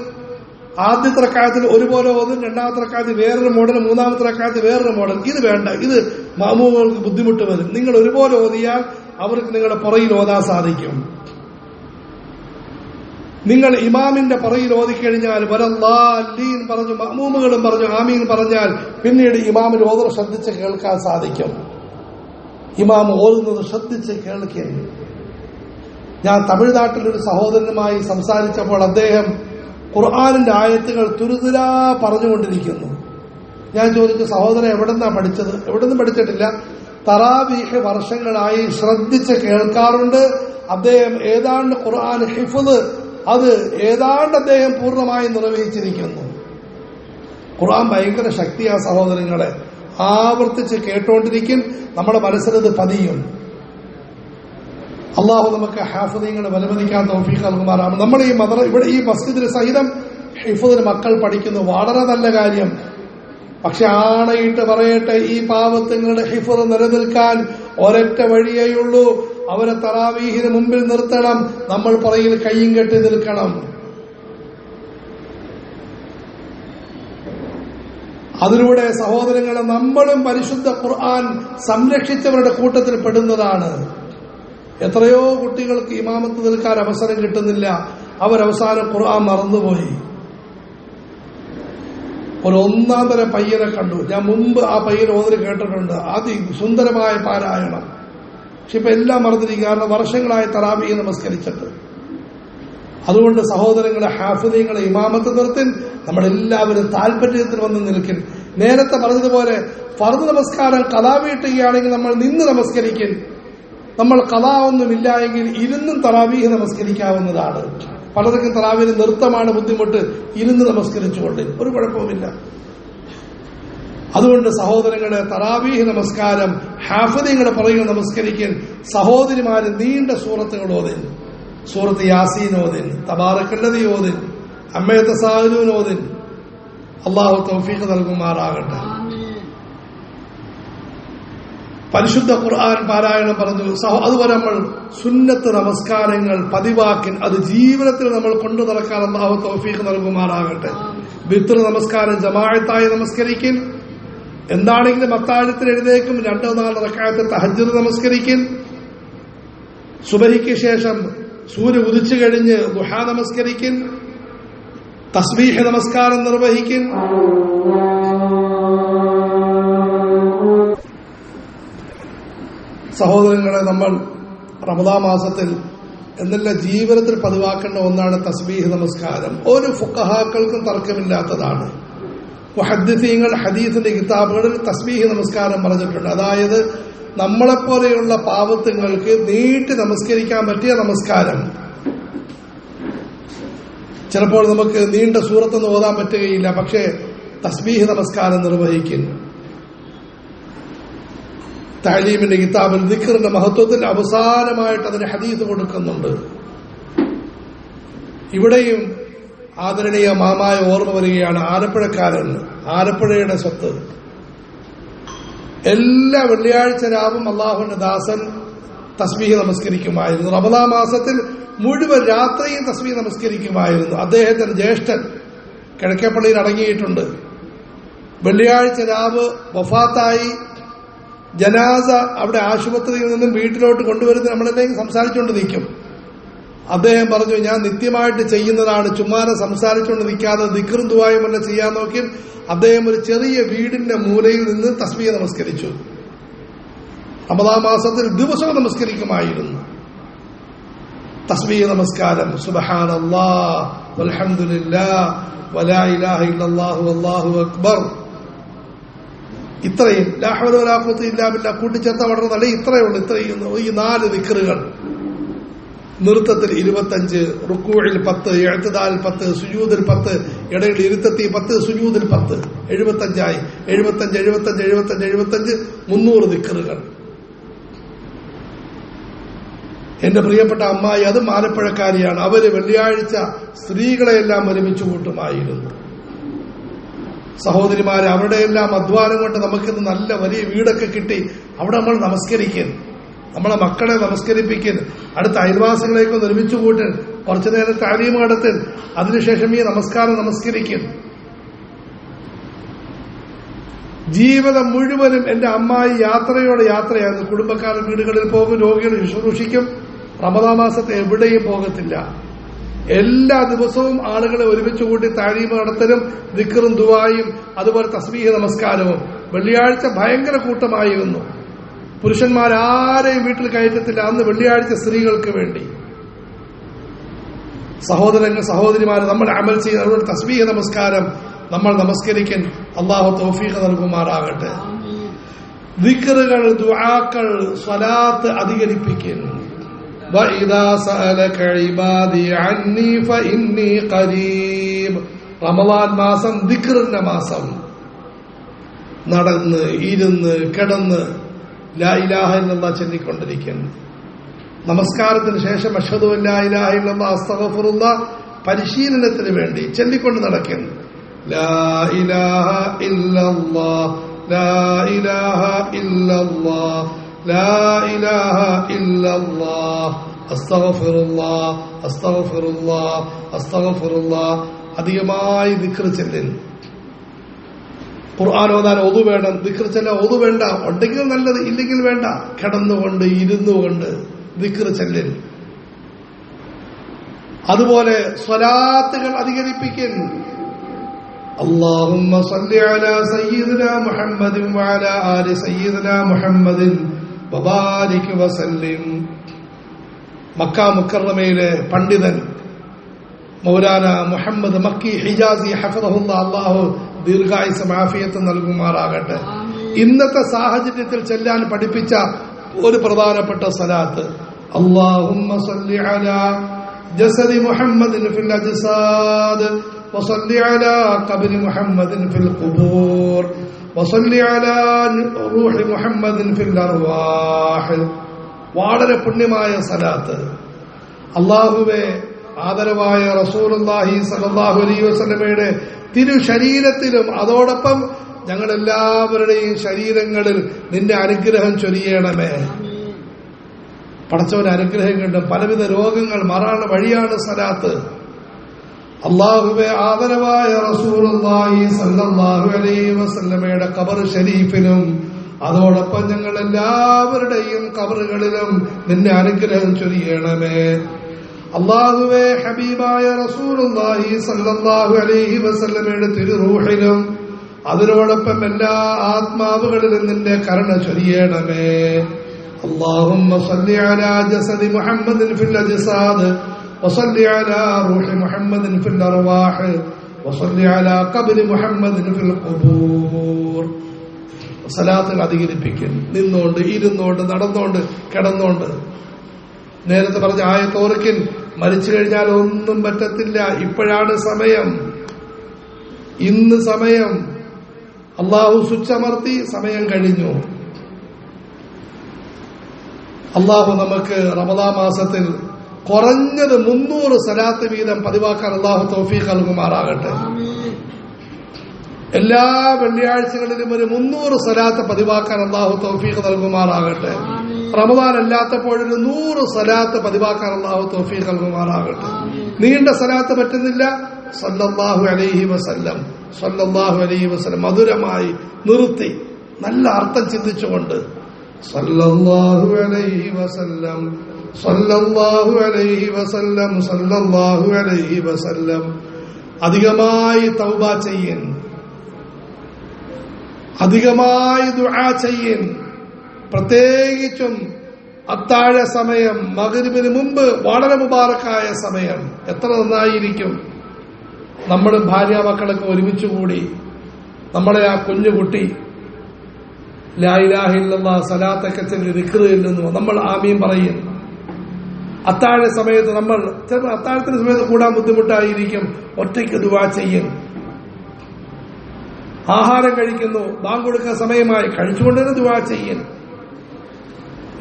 ആദ്യത്തെ റക്അത്തിൽ ഒരുപോലെ ഓതും, രണ്ടാമത്തെ റക്അത്തിൽ വേറൊരു മോഡൽ, മൂന്നാമത്തെ റക്അത്തിൽ വേറൊരു മോഡൽ. ഇത് വേണ്ട, ഇത് മഅ്മൂമുകൾക്ക് ബുദ്ധിമുട്ട് വരും. നിങ്ങൾ ഒരുപോലെ ഓതിയാൽ അവർക്ക് നിങ്ങളുടെ പുറകിൽ ഓതാൻ സാധിക്കും. നിങ്ങൾ ഇമാമിന്റെ പുറകിൽ ഓതിക്കഴിഞ്ഞാൽ വലദ്ദാല്ലീൻ പറഞ്ഞു മഅ്മൂമുകളും പറഞ്ഞു ആമീൻ പറഞ്ഞാൽ പിന്നീട് ഇമാമിൽ ഓതർ ശ്രദ്ധിച്ച് കേൾക്കാൻ സാധിക്കും. ഇമാം ഓതുന്നത് ശ്രദ്ധിച്ച് കേൾക്കാൻ. ഞാൻ തമിഴ്നാട്ടിലൊരു സഹോദരനുമായി സംസാരിച്ചപ്പോൾ അദ്ദേഹം ഖുർആനിന്റെ ആയത്തുകൾ തുരുതുരാ പറഞ്ഞുകൊണ്ടിരിക്കുന്നു. ഞാൻ ചോദിച്ചു, സഹോദരൻ എവിടെന്നാ പഠിച്ചത്? എവിടെന്നും പഠിച്ചിട്ടില്ല, തറാവീഹ് വർഷങ്ങളായി ശ്രദ്ധിച്ച് കേൾക്കാറുണ്ട്. അദ്ദേഹം ഏതാണ്ട് ഖുർആൻ ഹിഫ്ള് അത് ഏതാണ്ട് അദ്ദേഹം പൂർണ്ണമായി നിർവഹിച്ചിരിക്കുന്നു. ഖുർആൻ ഭയങ്കര ശക്തിയാ സഹോദരങ്ങളെ. ആവർത്തിച്ച് കേട്ടോണ്ടിരിക്കും, നമ്മുടെ മനസ്സിലത് പതിയും. അള്ളാഹു നമുക്ക് ഹാഫിദീങ്ങളെ വിലമതിക്കാൻ തൗഫീഖ് നൽകുമാറാണ്. നമ്മൾ ഇവിടെ ഈ മസ്ജിദിന് സഹിതം ഹിഫ്ളിന് മക്കൾ പഠിക്കുന്നു, വളരെ നല്ല കാര്യം. പക്ഷെ ആണയിട്ട് പറയട്ടെ, ഈ പാവത്തുങ്ങളുടെ ഹിഫ്ള് നിലനിൽക്കാൻ ഒരൊറ്റ വഴിയേയുള്ളൂ, അവരെ തറാവീഹിന് മുമ്പിൽ നിർത്തണം. നമ്മൾ പുറകിൽ കയ്യും കെട്ടി നിൽക്കണം. അതിലൂടെ സഹോദരങ്ങളെ നമ്മളും പരിശുദ്ധ ഖുർആൻ സംരക്ഷിച്ചവരുടെ കൂട്ടത്തിൽ പെടുന്നതാണ്. എത്രയോ കുട്ടികൾക്ക് ഇമാമത്ത് നിൽക്കാൻ അവസരം കിട്ടുന്നില്ല. അവരവസാനം ഖുർആൻ മറന്നുപോയി. ഒരു ഒന്നാം തരം പയ്യനെ കണ്ടു. ഞാൻ മുമ്പ് ആ പയ്യനെ ഓതിന് കേട്ടിട്ടുണ്ട്, അതിസുന്ദരമായ പാരായണം. പക്ഷെ ഇപ്പൊ എല്ലാം മറന്നിരിക്കും, കാരണം വർഷങ്ങളായി തറാവീഹ് നമസ്കരിച്ചിട്ട്. അതുകൊണ്ട് സഹോദരങ്ങളെ, ഹാഫിദീങ്ങളെ ഇമാമത്ത് നിർത്തിൻ. നമ്മളെല്ലാവരും താല്പര്യത്തിൽ വന്ന് നിൽക്കും. നേരത്തെ പറഞ്ഞതുപോലെ ഫർദ് നമസ്കാരം ഖളാ വീട്ടുകയാണെങ്കിൽ നമ്മൾ നിന്ന് നമസ്കരിക്കും. നമ്മൾ ഖളാ ഒന്നുമില്ല എങ്കിൽ ഇരുന്നും തറാവീഹ് നമസ്കരിക്കാവുന്നതാണ്. പലർക്കും തറാവീഹ് നൃത്തമാണ് ബുദ്ധിമുട്ട്, ഇരുന്ന് നമസ്കരിച്ചുകൊണ്ട് ഒരു കുഴപ്പവുമില്ല. അതുകൊണ്ട് സഹോദരങ്ങളെ, തറാവീഹ് നമസ്കാരം ഹാഫിദീങ്ങളെ പറയുക നമസ്കരിക്കും. സഹോദരിമാര് നീണ്ട സൂറത്തുകൾ ഓതിൻ, സൂറത്ത് യാസീൻ ഓതിൻ, തബാറക്കല്ലദീ ഓതിൻ, അമ്മ യതസാഅലൂൻ ഓതിൻ. അല്ലാഹു തൗഫീഖ് നൽകുമാറാകട്ടെ. പരിശുദ്ധ ഖുർആൻ പാരായണം പറഞ്ഞു. അതുപോലെ നമ്മൾ സുന്നത്ത് നമസ്കാരങ്ങൾ പതിവാക്കി അത് ജീവിതത്തിൽ നമ്മൾ കൊണ്ടു നടക്കാൻ അല്ലാഹു തൗഫീഖ് നൽകുമാറാകട്ടെ. വിത്ർ നമസ്കാരം ജമാഅത്തായി നമസ്കരിക്കും. എന്താണെങ്കിലും അത്താഴത്തിന് എഴുന്നേക്കും. 2-4 റക്അത്ത് തഹജ്ജുദ് നമസ്കരിക്കും. സുബഹിക്ക് ശേഷം സൂര്യ ഉദിച്ചു കഴിഞ്ഞ് ദുഹാ നമസ്കരിക്കും. തസ്ബീഹ് നമസ്കാരം നിർവഹിക്കും. സഹോദരങ്ങളെ, നമ്മൾ റമദാൻ മാസത്തിൽ എന്നല്ല ജീവിതത്തിൽ പതിവാക്കേണ്ട ഒന്നാണ് തസ്ബീഹ് നമസ്കാരം. ഒരു ഫുഖഹാക്കൾക്കും തർക്കമില്ലാത്തതാണ്. മുഹദ്ദിസീങ്ങൾ ഹദീസിന്റെ കിതാബുകളിൽ തസ്ബീഹ് നമസ്കാരം പറഞ്ഞിട്ടുണ്ട്. അതായത് നമ്മളെപ്പോലെയുള്ള പാവത്തുങ്ങൾക്ക് നീട്ടി നമസ്കരിക്കാൻ പറ്റിയ നമസ്കാരം. ചിലപ്പോൾ നമുക്ക് നീണ്ട സൂറത്തൊന്നും ഓതാൻ പറ്റുകയില്ല, പക്ഷേ തസ്ബീഹ് നമസ്കാരം നിർവഹിക്കും. തഅലീമിന്റെ കിതാബിൽ ദിക്റിന്റെ മഹത്വത്തിന്റെ അവസാനമായിട്ട് അതിന് ഹദീസ് കൊടുക്കുന്നുണ്ട്. ഇവിടെയും ആദരണീയ മാമായ ഓർമ്മ വരികയാണ്. ആലപ്പുഴക്കാരൻ, ആലപ്പുഴയുടെ സ്വത്ത്. എല്ലാ വെള്ളിയാഴ്ച രാവും അള്ളാഹുവിന്റെ ദാസൻ തസ്ബീഹ് നമസ്കരിക്കുമായിരുന്നു. റമദാൻ മാസത്തിൽ മുഴുവൻ രാത്രിയും തസ്ബീഹ് നമസ്കരിക്കുമായിരുന്നു. അദ്ദേഹത്തിന്റെ ജ്യേഷ്ഠൻ കിഴക്കേപ്പള്ളിയിൽ അടങ്ങിയിട്ടുണ്ട്. വെള്ളിയാഴ്ച രാവ് വഫാത്തായി. ജനാസ അവിടെ ആശുപത്രിയിൽ നിന്നും വീട്ടിലോട്ട് കൊണ്ടുവരുന്നത് നമ്മളെല്ലാം സംസാരിച്ചുകൊണ്ട് നിൽക്കും. അദ്ദേഹം പറഞ്ഞു, ഞാൻ നിത്യമായിട്ട് ചെയ്യുന്നതാണ്, ചുമ്മാതെ സംസാരിച്ചുകൊണ്ട് നിൽക്കാതെ ദിക്റും ദുആയും എല്ലാം ചെയ്യാൻ നോക്കി. അദ്ദേഹം ഒരു ചെറിയ വീടിന്റെ മൂലയിൽ നിന്ന് തസ്ബീഹ് നമസ്കരിച്ചു. റമദാൻ മാസത്തിൽ ദിവസവും നമസ്കരിക്കുമായിരുന്നു. തസ്ബീഹ് നമസ്കാരം സുബ്ഹാനല്ലാഹ് വൽഹംദുലില്ലാഹ് വലാ ഇലാഹ ഇല്ലല്ലാഹു വല്ലാഹു അക്ബർ, ഇത്രയും ലാ ഹൗല വലാ ഖുവത ഇല്ലാ ബില്ലാഹ് കൂട്ടിച്ചേർത്ത വളരെ നല്ല. ഇത്രയുള്ളൂ. ഇത്രയും ഈ 4 ദിക്റുകൾ. നൃത്തത്തിൽ 25, റുക്കൂഇൽ 10, ഇഅ്തിദാലിൽ 10, സുജൂദിൽ 10, ഇടയിൽ ഇരുത്തത്തി 10, സുജൂദിൽ 10, 75 300 ദിക്റുകൾ. എന്റെ പ്രിയപ്പെട്ട അമ്മായി, അതും ആലപ്പുഴക്കാരിയാണ്. അവര് വെള്ളിയാഴ്ച സ്ത്രീകളെയെല്ലാം ഒരുമിച്ച് കൂട്ടുമായിരുന്നു. സഹോദരിമാരെ, അവരുടെയെല്ലാം അധ്വാനം കൊണ്ട് നമുക്കിന്ന് നല്ല വലിയ വീടൊക്കെ കിട്ടി. അവിടെ നമ്മൾ നമസ്കരിക്കും, നമ്മളെ മക്കളെ നമസ്കരിപ്പിക്കും, അടുത്ത അയൽവാസികളേക്കൊന്ന് ഒരുമിച്ച് കൂട്ടൻ, കുറച്ചു നേരം താലീം നടത്തൻ, അതിനുശേഷം ഈ നമസ്കാരം നമസ്കരിക്കും. ജീവിതം മുഴുവനും എന്റെ അമ്മായി യാത്രയായിരുന്നു. കുടുംബക്കാരുടെ വീടുകളിൽ പോകും, രോഗികളെ ശുശ്രൂഷിക്കും. റമദാൻ മാസത്തെ എവിടെയും പോകത്തില്ല. എല്ലാ ദിവസവും ആളുകളെ ഒരുമിച്ച് കൂട്ടി താലീം നടത്തലും ദിക്റും ദുആയും അതുപോലെ തസ്ബീഹ് നമസ്കാരവും. വെള്ളിയാഴ്ച ഭയങ്കര കൂട്ടമായിരുന്നു. പുരുഷന്മാരാരെയും വീട്ടിൽ കയറ്റത്തില്ല. അന്ന് വെള്ളിയാഴ്ച സ്ത്രീകൾക്ക് വേണ്ടി. സഹോദരിമാരെ, നമ്മൾ അമൽ ചെയ്യുന്ന അതുകൊണ്ട് തസ്ബീഹ് നമസ്കാരം നമ്മൾ നമസ്കരിക്കാൻ അല്ലാഹു തൗഫീഖ് നൽകുമാറാകട്ടെ. ദിക്റുകൾ, ദുആക്കൾ, സ്വലാത്ത് അധികരിപ്പിക്കുന്നു. وَإِذَا سَأَلَكَ عِبَادِي عَنِّي فَإِنِّي قَرِيبٌ. റമളാൻ മാസം ദിക്റിന്റെ മാസം. നടന്ന് ഇരുന്ന് കിടന്ന് ലാ ഇലാഹ ഇല്ലല്ലാഹ് ചൊല്ലിക്കൊണ്ടിരിക്കുന്നു. നമസ്കാരത്തിന് ശേഷം അഷ്ഹദു അൻ ലാ ഇലാഹ ഇല്ലല്ലാഹ് അസ്തഗ്ഫിറുല്ലാഹ് പരിശീലനത്തിന് വേണ്ടി ചൊല്ലിക്കൊണ്ട് നടക്കുന്നു. ലാ ഇലാഹ ഇല്ലല്ലാഹ് ലാ ഇലാഹ ഇല്ലല്ലാഹ് ലാ ഇലാഹ ഇല്ലല്ലാഹ് അസ്തഗ്ഫിറുല്ലാഹ് അസ്തഗ്ഫിറുല്ലാഹ് അസ്തഗ്ഫിറുല്ലാഹ്. അധികമായി ദിക്ർ ചൊല്ലുന്നു. ഖുർആൻ ഓതാൻ ഒതു വേണം, ദിക്ർ ചൊല്ലാൻ ഒതു വേണ്ട. ഉണ്ടെങ്കിൽ നല്ലത്, ഇല്ലെങ്കിൽ വേണ്ട. കിടന്നുകൊണ്ട് ഇരുന്നുകൊണ്ട് ദിക്ർ ചെല്ലിൻ. അതുപോലെ സ്വലാത്തുകൾ അധികരിപ്പിക്കൻ. അല്ലാഹുമ്മ സല്ലി അലാ സയ്യിദിനാ മുഹമ്മദിൻ വഅലാ ആലി സയ്യിദിനാ മുഹമ്മദിൻ വബാരിക് വസല്ലിം. മക്ക മുക്കറമയിലെ പണ്ഡിതൻ മൗലാന മുഹമ്മദ് മക്കി ഹിജാസി ഹഫദഹുല്ലാഹ്, അല്ലാഹു ദീർഘായുസ്സും ആഫിയത്തും നൽകുമാറാകട്ടെ. ഇന്നത്തെ സാഹചര്യത്തിൽ ചെല്ലാൻ പഠിപ്പിച്ച ഒരു പ്രധാനപ്പെട്ട സലാത്ത് അല്ലാഹുമ്മ സല്ലി അലാ ജസദി മുഹമ്മദിൻ ഫിൽ അജ്സാദ് വസല്ലി അലാ ഖബ്രി മുഹമ്മദിൻ ഫിൽ ഖുബൂർ വസല്ലി അലാ റൂഹി മുഹമ്മദിൻ ഫിൽ അർവാഹ്. വളരെ പുണ്യമായ സലാത്ത്. അല്ലാഹുവേ, ആദരവായ റസൂലുള്ളാഹി സ്വല്ലല്ലാഹു അലൈഹി വസല്ലമയുടെ തിരു ശരീരത്തിലും അതോടൊപ്പം ഞങ്ങളെല്ലാവരുടെയും ശരീരങ്ങളിൽ നിന്റെ അനുഗ്രഹം ചൊരിയണമേ. പടച്ചവന്റെ അനുഗ്രഹം കൊണ്ട് പലവിധ രോഗങ്ങൾ മാറാൻ വഴിയാണ് സലാത്ത്. അല്ലാഹുവേ, ആദരവായ റസൂലുള്ളാഹി സ്വല്ലല്ലാഹു അലൈഹി വസല്ലമയുടെ ഖബർ ഷരീഫിലും അതോടൊപ്പം ഞങ്ങൾ എല്ലാവരുടെയും ഖബറുകളിലും നിന്റെ അനുഗ്രഹം ചൊരിയണമേ. അല്ലാഹുവേ, ഹബീബായ റസൂലുള്ളാഹി സ്വല്ലല്ലാഹു അലൈഹി വസല്ലമയുടെ തിരുറൂഹിലും അതിനോടൊപ്പം എല്ലാ ആത്മാവുകളിലും നിന്റെ കരുണ ചൊരിയണമേ. അല്ലാഹുമ്മ സല്ലി അലാ ജസദി മുഹമ്മദിൻ ഫിൽ അജ്സാദ് വസല്ലി അലാ റൂഹി മുഹമ്മദിൻ ഫിൽ അർവാഹ് വസല്ലി അലാ ഖബ്രി മുഹമ്മദിൻ ഫിൽ ഖുബൂർ. സലാത്തുകൾ അധികരിപ്പിക്കും. നിന്നോണ്ട്, ഇരുന്നോണ്ട്, നടന്നോണ്ട്, കിടന്നോണ്ട്. നേരത്തെ പറഞ്ഞ ആയത്തോർക്കിൻ മരിച്ചു കഴിഞ്ഞാൽ ഒന്നും പറ്റത്തില്ല. ഇപ്പോഴാണ് സമയം, ഇന്ന് സമയം. അള്ളാഹു സ്വിച്ചമർത്തി, സമയം കഴിഞ്ഞു. അള്ളാഹു നമുക്ക് റമദാൻ മാസത്തിൽ കുറഞ്ഞത് 300 സലാത്ത് വീതം പതിവാക്കാൻ അള്ളാഹു തൗഫീഖ് നൽകുമാറാകട്ടെ. എല്ലാ വെള്ളിയാഴ്ചകളിലും ഒരു 300 സലാത്ത് പതിവാക്കാൻ അള്ളാഹു തൗഫീഖ് നൽകുമാറാകട്ടെ. റമദാൻ അല്ലാത്തപ്പോഴൊരു 100 സലാത്ത് പതിവാക്കാൻ അള്ളാഹു തൗഫീഖ് നൽകുമാറാകട്ടെ. നീണ്ട സലാത്ത് പറ്റുന്നില്ല, സല്ലല്ലാഹു അലൈഹി വസല്ലം, സല്ലല്ലാഹു അലൈഹി വസല്ലം മധുരമായി നിർത്തി നല്ല അർത്ഥം ചിന്തിച്ചുകൊണ്ട് സല്ലല്ലാഹു അലൈഹി വസല്ലം, സല്ലല്ലാഹു അലൈഹി വസല്ലം, സല്ലല്ലാഹു അലൈഹി വസല്ലം. അധികമായി തൗബ ചെയ്യൻ, അധികമായി ദുആ ചെയ്യൻ. പ്രത്യേകിച്ചും അത്താഴ സമയം, മഗ്രിബിന് മുമ്പ് വളരെ മുബാറക്കായ സമയം. എത്ര നന്നായിരിക്കും നമ്മുടെ ഭാര്യ മക്കളൊക്കെ ഒരുമിച്ച് കൂടി നമ്മളെ ആ കുഞ്ഞുകുട്ടി ലാ ഇലാഹ ഇല്ലല്ലാഹ് സലാത്തൊക്കെ ചെല്ലി ദിക്ർ ചെല്ലുന്നു, നമ്മൾ ആമീൻ പറയും. അത്താഴ സമയത്ത് നമ്മൾ ചിലപ്പോൾ അത്താഴത്തിന് സമയത്ത് കൂടാൻ ബുദ്ധിമുട്ടായിരിക്കും, ഒറ്റയ്ക്ക് ദുആ ചെയ്യും. ആഹാരം കഴിക്കുന്നു, ബാങ്ക് കൊടുക്കാൻ സമയമായി, കഴിച്ചുകൊണ്ട് തന്നെ ദുആ ചെയ്യും.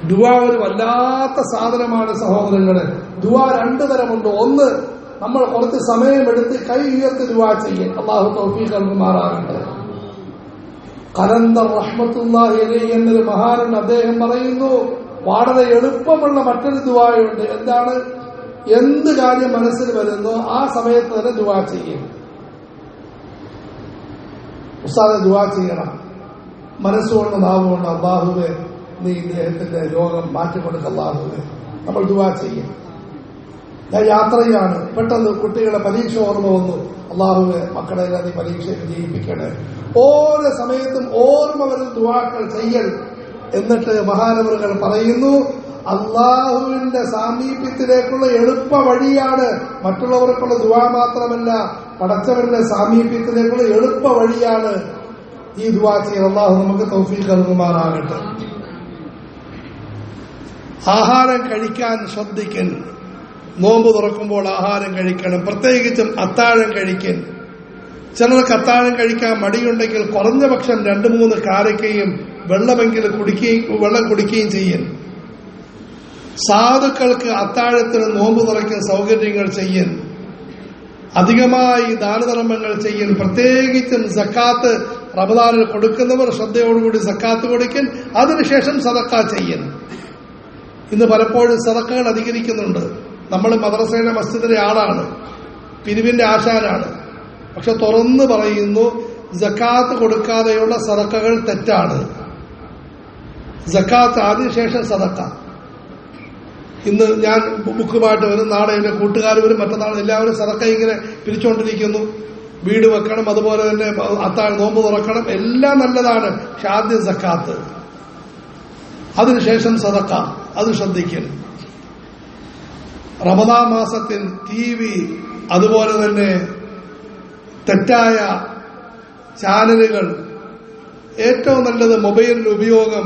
ദുആ ഒരു വല്ലാത്ത സാധനമാണ് സഹോദരങ്ങളെ. ദുആ 2 തരമുണ്ട്. ഒന്ന്, നമ്മൾ കുറച്ച് സമയമെടുത്ത് കൈ ഉയർത്തി ദുആ ചെയ്യും. അല്ലാഹു തൗഫീഖ് നൽകുമാറാകട്ടെ. ഖലന്ദർ റഹ്മത്തുള്ളാഹി അലൈഹി എന്നൊരു മഹാനുണ്ട്. അദ്ദേഹം പറയുന്നു, വളരെ എളുപ്പമുള്ള മറ്റൊരു ദുആയുണ്ട്. എന്താണ്? എന്ത് കാര്യം മനസ്സിൽ വരുന്നോ ആ സമയത്ത് തന്നെ ദുആ ചെയ്യും. ഉസ്താദെ, ദുആ ചെയ്യണം മനസ്സുകൊണ്ട് നാവുകൊണ്ട്. അല്ലാഹുവേ, നീ ഇദ്ദേഹത്തിന്റെ രോഗം മാറ്റിക്കൊടുക്ക. അല്ലാഹുവേ, നമ്മൾ ദുആ ചെയ്യും. ഞാൻ യാത്രയിലാണ്, പെട്ടെന്ന് കുട്ടികളെ പരീക്ഷ ഓർമ്മ വന്നു. അല്ലാഹുവേ, മക്കളെ നീ പരീക്ഷ വിജയിപ്പിക്കണേ. ഓരോ സമയത്തും ഓർമ്മ വരുന്ന ദുആക്കൾ ചെയ്യൽ. എന്നിട്ട് മഹാനവറുകൾ പറയുന്നു, അള്ളാഹുവിന്റെ സാമീപ്യത്തിലേക്കുള്ള എളുപ്പ വഴിയാണ്. മറ്റുള്ളവർക്കുള്ള ദുആ മാത്രമല്ല, പടച്ചവന്റെ സാമീപ്യത്തിലേക്കുള്ള എളുപ്പ വഴിയാണ് ഈ ദുആ ചെയ്യുന്നത്. അള്ളാഹു നമുക്ക് തൗഫീഖ് നൽകുമാറാകട്ടെ. ആഹാരം കഴിക്കാൻ ശ്രദ്ധിക്കൻ. നോമ്പ് തുറക്കുമ്പോൾ ആഹാരം കഴിക്കണം, പ്രത്യേകിച്ചും അത്താഴം കഴിക്കൻ. ചിലർക്ക് അത്താഴം കഴിക്കാൻ മടിയുണ്ടെങ്കിൽ കുറഞ്ഞ പക്ഷം 2-3 കാരക്കയും വെള്ളം കുടിക്കുകയും ചെയ്യൻ. സാധുക്കൾക്ക് അത്താഴത്തിന് നോമ്പ് തുറയ്ക്കുന്ന സൗകര്യങ്ങൾ ചെയ്യൻ. അധികമായി ദാനധർമ്മങ്ങൾ ചെയ്യൻ. പ്രത്യേകിച്ചും സക്കാത്ത് റമദാനിൽ കൊടുക്കുന്നവർ ശ്രദ്ധയോടുകൂടി സക്കാത്ത് കൊടുക്കൻ. അതിനുശേഷം സദക്ക ചെയ്യൻ. ഇന്ന് പലപ്പോഴും സദക്കകൾ അധികരിക്കുന്നുണ്ട്. നമ്മൾ മദ്രസയുടെ മസ്ജിദിലെ ആളാണ്, പിരിവിന്റെ ആശാനാണ്. പക്ഷെ തുറന്നു പറയുന്നു, സക്കാത്ത് കൊടുക്കാതെയുള്ള സദക്കകൾ തെറ്റാണ്. സക്കാത്ത് അതിനുശേഷം സദക്ക. ഇന്ന് ഞാൻ ബുക്കുമായിട്ട് വരും, നാളെ എന്റെ കൂട്ടുകാർ വരും, മറ്റന്നാൾ എല്ലാവരും സദക്ക ഇങ്ങനെ പിരിച്ചുകൊണ്ടിരിക്കുന്നു. വീട് വെക്കണം, അതുപോലെ തന്നെ അത്താഴം നോമ്പ് തുറക്കണം, എല്ലാം നല്ലതാണ്. പക്ഷെ ആദ്യം സക്കാത്ത്, അതിനുശേഷം സദക്ക, അത് ശ്രദ്ധിക്കണം. റമദാൻ മാസത്തിൽ TV, അതുപോലെ തന്നെ തെറ്റായ ചാനലുകൾ, ഏറ്റവും നല്ലത് മൊബൈലിന്റെ ഉപയോഗം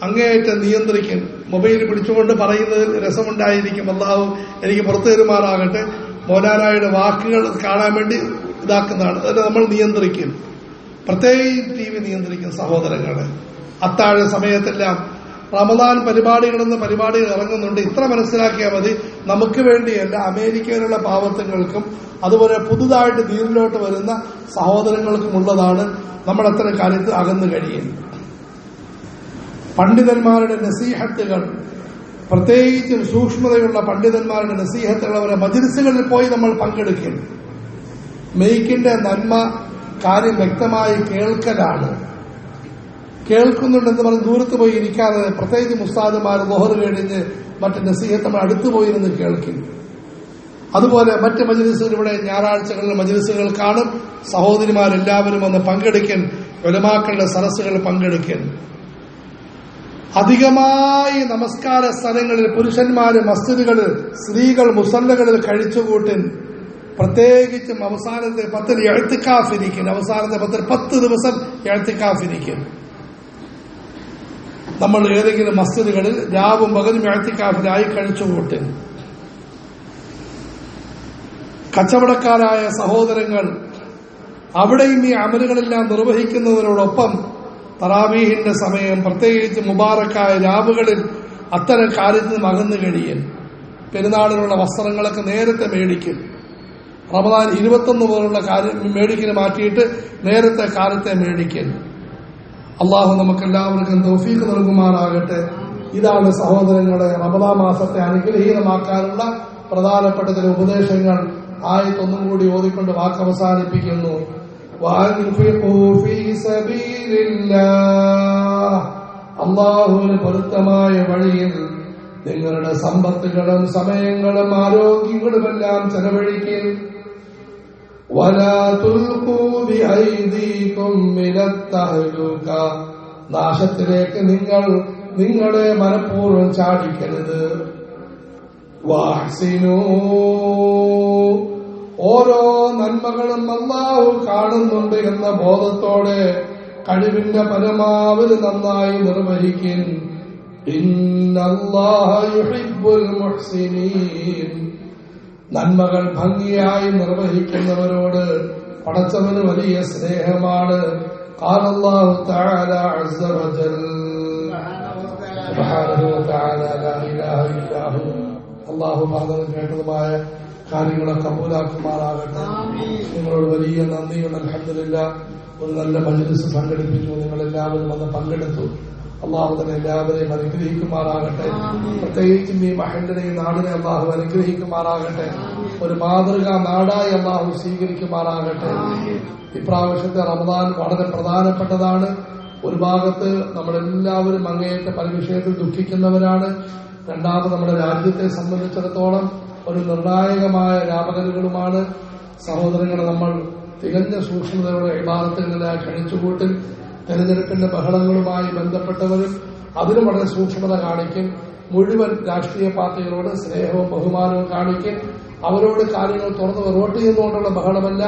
അങ്ങേയറ്റം നിയന്ത്രിക്കും. മൊബൈൽ പിടിച്ചുകൊണ്ട് പറയുന്നതിൽ രസമുണ്ടായിരിക്കും. അല്ലാഹു എനിക്ക് പുറത്തു തരുമാറാകട്ടെ. മൗലാനായുടെ വാക്കുകൾ കാണാൻ വേണ്ടി ഇതാക്കുന്നതാണ്. അതിനെ നമ്മൾ നിയന്ത്രിക്കും. പ്രത്യേകിച്ച് TV നിയന്ത്രിക്കും സഹോദരങ്ങളെ. അത്താഴ സമയത്തെല്ലാം റമദാൻ പരിപാടികളെന്ന് പരിപാടികൾ ഇറങ്ങുന്നുണ്ട്. ഇത്ര മനസ്സിലാക്കിയാൽ മതി, നമുക്ക് വേണ്ടിയല്ല, അമേരിക്കയിലുള്ള പാവത്തങ്ങൾക്കും അതുപോലെ പുതുതായിട്ട് ദീനിലോട്ട് വരുന്ന സഹോദരങ്ങൾക്കും ഉള്ളതാണ്. നമ്മൾ അത്തരം കാര്യത്തിൽ അകന്നു കഴിയും. പണ്ഡിതന്മാരുടെ നസീഹത്തുകൾ, പ്രത്യേകിച്ചും സൂക്ഷ്മതയുള്ള പണ്ഡിതന്മാരുടെ നസീഹത്തുകൾ, അവരുടെ മജ്‌ലിസുകളിൽ പോയി നമ്മൾ പങ്കെടുക്കും. മെയ്ക്കിന്റെ നന്മ കാര്യം വ്യക്തമായി കേൾക്കലാണ്. കേൾക്കുന്നുണ്ടെന്ന് പറഞ്ഞ് ദൂരത്ത് പോയി ഇരിക്കാതെ, പ്രത്യേകിച്ച് മുസ്താദുമാർ ദുഹർ കഴിഞ്ഞ് മറ്റ് നസീഹത്ത് നമ്മൾ അടുത്തു പോയിരുന്ന് കേൾക്കും. അതുപോലെ മറ്റ് മജ്‌ലിസുകൾ, ഇവിടെ ഞായറാഴ്ചകളിൽ മജ്‌ലിസുകൾ കാണും. സഹോദരിമാരെല്ലാവരും വന്ന് പങ്കെടുക്കൻ, ഉലമാക്കളുടെ സദസ്സുകൾ പങ്കെടുക്കൻ. അധികമായി നമസ്കാര സ്ഥലങ്ങളിൽ പുരുഷന്മാര് മസ്ജിദുകളിൽ, സ്ത്രീകൾ മുസല്ലകളിൽ കഴിച്ചുകൂട്ടിൻ. പ്രത്യേകിച്ചും അവസാനത്തെ 10 ഇഅ്തികാഫിരിക്കും. അവസാനത്തെ 10 ദിവസം ഇഅ്തികാഫിരിക്കും. നമ്മൾ ഏതെങ്കിലും മസ്ജിദുകളിൽ രാവും പകലും ഇഅ്തികാഫിലായി കഴിച്ചുകൂട്ടിൻ. കച്ചവടക്കാരായ സഹോദരങ്ങൾ അവിടെയും ഈ അമലുകളെല്ലാം നിർവഹിക്കുന്നതിനോടൊപ്പം തറാവീഹിന്റെ സമയം, പ്രത്യേകിച്ച് മുബാറക്കായ രാവുകളിൽ അത്തരം കാര്യത്തിൽ നിന്ന് അകന്നു കഴിയൻ. പെരുന്നാളിനുള്ള വസ്ത്രങ്ങളൊക്കെ നേരത്തെ മേടിക്കും. റമദാൻ 21 പോലുള്ള കാര്യം മേടിക്കൽ മാറ്റിയിട്ട് നേരത്തെ കാലത്തെ മേടിക്കൽ. അള്ളാഹു നമുക്കെല്ലാവർക്കും തൗഫീഖ് നൽകുമാറാകട്ടെ. ഇതാണ് സഹോദരങ്ങളെ റമദാൻ മാസത്തെ അനുഗ്രഹീതമാക്കാനുള്ള പ്രധാനപ്പെട്ട ചില ഉപദേശങ്ങൾ. ആയത്തൊന്നും കൂടി ഓതിക്കൊണ്ട് വാക്ക് അവസാനിപ്പിക്കുന്നു. അള്ളാഹുവിന് പൊരുത്തമായ വഴിയിൽ നിങ്ങളുടെ സമ്പത്തുകളും സമയങ്ങളും ആരോഗ്യങ്ങളുമെല്ലാം ചെലവഴിക്കും. നാശത്തിലേക്ക് നിങ്ങൾ നിങ്ങളെ മനഃപൂർവ്വം ചാടിക്കരുത്. വാഹ്സിനൂ, ഓരോ നന്മകളും അല്ലാഹു കാണുന്നുണ്ട് എന്ന ബോധത്തോടെ കഴിവിന്റെ പരമാവധി നന്നായി നിർവഹിക്കും. ഇന്നല്ലാഹ യുഹിബ്ബുൽ മുഹ്സിനീൻ, നന്മകൾ ഭംഗിയായി നിർവഹിക്കുന്നവരോട് പടച്ചവന് വലിയ സ്നേഹമാണ്. ഖാല അല്ലാഹു തആല അസ്സ വജൽ, സുബ്ഹാനഹു വതആല ലാ ഇലാഹ ഇല്ലാ ഹു. അല്ലാഹു പറഞ്ഞതും കേട്ടതുമായ കാര്യങ്ങളെ കബൂലാക്കുമാറാകട്ടെ. നിങ്ങളോട് വലിയ നന്ദിയുണ്ട്. അൽഹംദുലില്ലാഹ്, ഒരു നല്ല മജ്‌ലിസ് സംഘടിപ്പിച്ചു. നിങ്ങളെല്ലാവരും വന്ന് പങ്കെടുത്തു. അള്ളാഹു തന്നെ എല്ലാവരെയും അനുഗ്രഹിക്കുമാറാകട്ടെ. പ്രത്യേകിച്ചും ഈ മഹലിനെ, ഈ നാടിനെ അള്ളാഹു അനുഗ്രഹിക്കുമാറാകട്ടെ. ഒരു മാതൃകാ നാടായി അള്ളാഹു സ്വീകരിക്കുമാറാകട്ടെ. ഇപ്രാവശ്യത്തെ റമദാൻ വളരെ പ്രധാനപ്പെട്ടതാണ്. ഒരു ഭാഗത്ത് നമ്മളെല്ലാവരും അങ്ങേയറ്റ പല വിഷയത്തിൽ ദുഃഖിക്കുന്നവരാണ്. രണ്ടാമത് നമ്മുടെ രാജ്യത്തെ സംബന്ധിച്ചിടത്തോളം ഒരു നിർണായകമായ രാപകലുകളുമാണ്. സഹോദരങ്ങളെ, നമ്മൾ തികഞ്ഞ സൂക്ഷ്മതയോടെ ഇബാദത്തുകളിലായി കഴിച്ചുകൂട്ടിൽ തെരഞ്ഞെടുപ്പിന്റെ ബഹളങ്ങളുമായി ബന്ധപ്പെട്ടവരും അതിലും വളരെ സൂക്ഷ്മത കാണിക്കും. മുഴുവൻ രാഷ്ട്രീയ പാർട്ടികളോട് സ്നേഹവും ബഹുമാനവും കാണിക്കും. അവരോട് കാര്യങ്ങൾ തുറന്ന് വോട്ട് ചെയ്യുന്നതുകൊണ്ടുള്ള ബഹളമല്ല,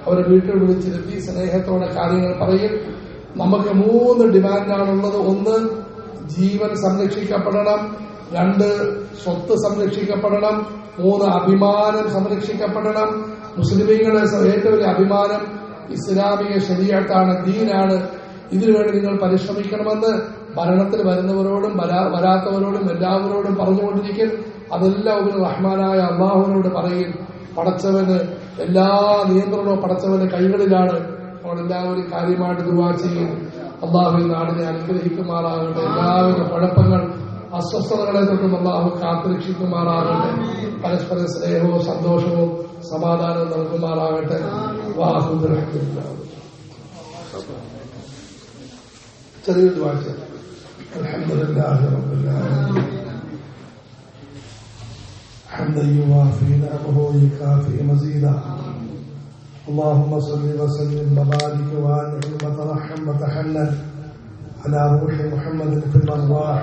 അവരെ വീട്ടിൽ വിളിച്ചിരുത്തി സ്നേഹത്തോടെ കാര്യങ്ങൾ പറയും. നമുക്ക് 3 ഡിമാൻഡാണുള്ളത്. 1, ജീവൻ സംരക്ഷിക്കപ്പെടണം. 2, സ്വത്ത് സംരക്ഷിക്കപ്പെടണം. 3, അഭിമാനം സംരക്ഷിക്കപ്പെടണം. മുസ്ലിമീങ്ങളുടെ ഏറ്റവും വലിയ അഭിമാനം ഇസ്ലാമിക ശരീഅത്താണ്, ദീനാണ്. ഇതിനുവേണ്ടി നിങ്ങൾ പരിശ്രമിക്കണമെന്ന് ഭരണത്തിൽ വരുന്നവരോടും വരാത്തവരോടും എല്ലാവരോടും പറഞ്ഞുകൊണ്ടിരിക്കും. അതെല്ലാം ഒരു റഹ്മാനായ അള്ളാഹുവിനോട് പറയും. പടച്ചവന് എല്ലാ നിയന്ത്രണവും പടച്ചവന്റെ കൈകളിലാണ്. നമ്മളെല്ലാവരും കാര്യമായിട്ട് ദുആ ചെയ്യും. അള്ളാഹു നാടിനെ അനുഗ്രഹിക്കുമാറാകട്ടെ. എല്ലാവരുടെ കുഴപ്പങ്ങൾ, അസ്വസ്ഥതകളെ തൊട്ടും അള്ളാഹു കാത്തുരക്ഷിക്കുമാറാകട്ടെ. പരസ്പര സ്നേഹവും സന്തോഷവും സമാധാനവും നൽകുമാറാകട്ടെ. ചെറിയൊരു ദുആ ചെയ്യാം. അൽഹംദുലില്ലാഹി റബ്ബിൽ ആലമീൻ. حمدا يوافي نعمه ويكافئ مزيدا اللهم صل وسلم وبارك وانعم وترحم وتحنن على روح محمد في الارواح